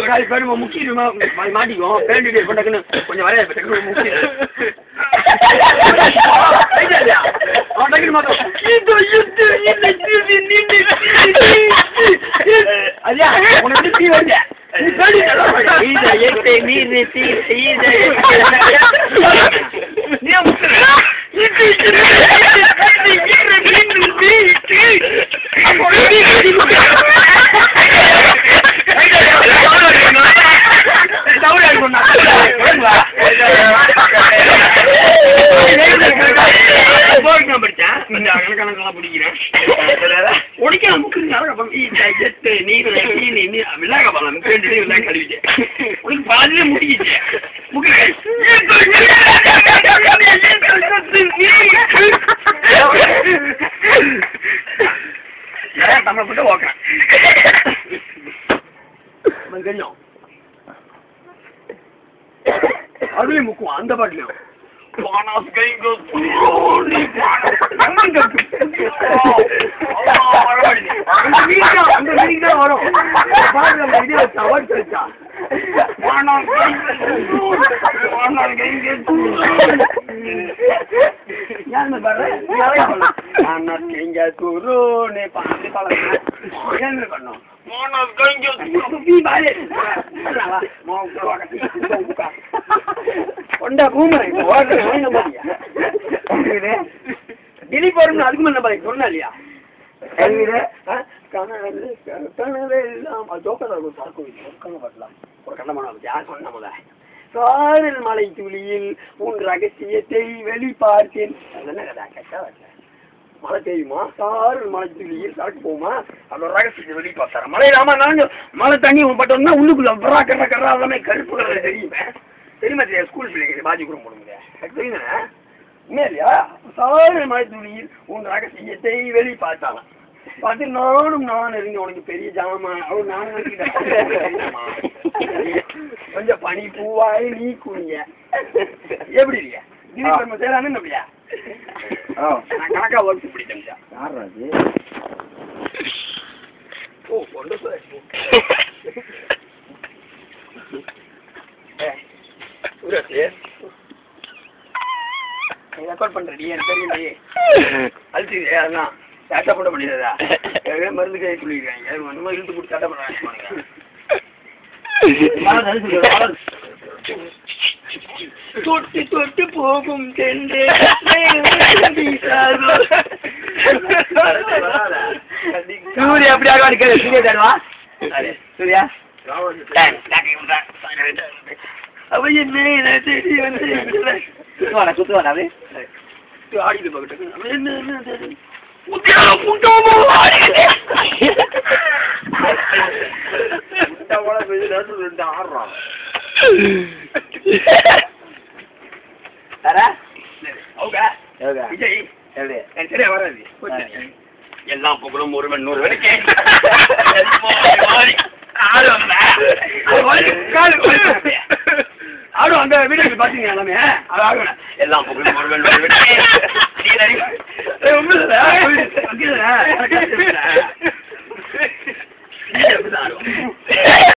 ஒரு ஆள் பாருமா முக்கியமா மாட்டிக்குவோம் பேண்ட் பண்ணக்குன்னு கொஞ்சம் வரைய முக்கியம் உனக்கு தீ வந்து கணக்கெல்லாம் பிடிக்கிறேன் கழுவிட்டேன் உனக்கு பாதிலே முடிக்கிச்சு தமிழை போட்டு ஓக்குறேன் தெரியும் அதுலயும் முக்குவோம் அந்த பாட்டுலயும் வரும் அதுக்கு மேல சொன்னா இல்லையா காதல் மலை துளியில் உன் ரகசியத்தை வெளிப்பார்த்தேன் மழை தெரியுமா காதல் மலை துளியில் சாப்பிட்டு போமா அதோட ரகசியத்தை வெளிப்பார்த்தார மழை இல்லாம நாங்க மழை தண்ணி பட்டோம்னா உள்ளுக்குள்ள வரா கர்ற கர்றா எல்லாமே கருப்பு கலர் தெரியுமே தெரியுமா தெரியாது ஸ்கூல் பிள்ளைங்க பாஜி கூட போட முடியாது தெரியுதானே உண்மையா இல்லையா காதல் மலை துளியில் உன் ரகசியத்தை வெளிப்பார்த்தாங்க பார்த்து நான் இருங்க உனக்கு பெரிய ஜாமா அவரு நானும் கொஞ்சம் பனி பூவாய் நீ குனிய எப்படி இல்லையா திடீர்னு சேரானு அப்படியா நான் கணக்கா ஒர்க் பிடிச்சேன் ஓ கொண்டு ரெக்கார்ட் பண்றீ எனக்கு தெரியும் அழிச்சு அதான் சட்டை போட முடியாதா மருந்து கை சொல்லிருக்காங்க அந்த இழுத்து போட்டு சட்டை போடுறாங்க தொட்டு தொட்டு போகும் சூர்யா எப்படி ஆக சூர்யா தேடுவா சூர்யா அவ என்ன தேடி வந்து குத்துவானா ஆடிட்டு போகட்டும் என்ன எல்லாம் புகழும் ஒருவன் 100 வரைக்கும் ஆடும் அந்த வீடியோ பாத்தீங்க எல்லாமே எல்லாம் புகழும் ஒருவன்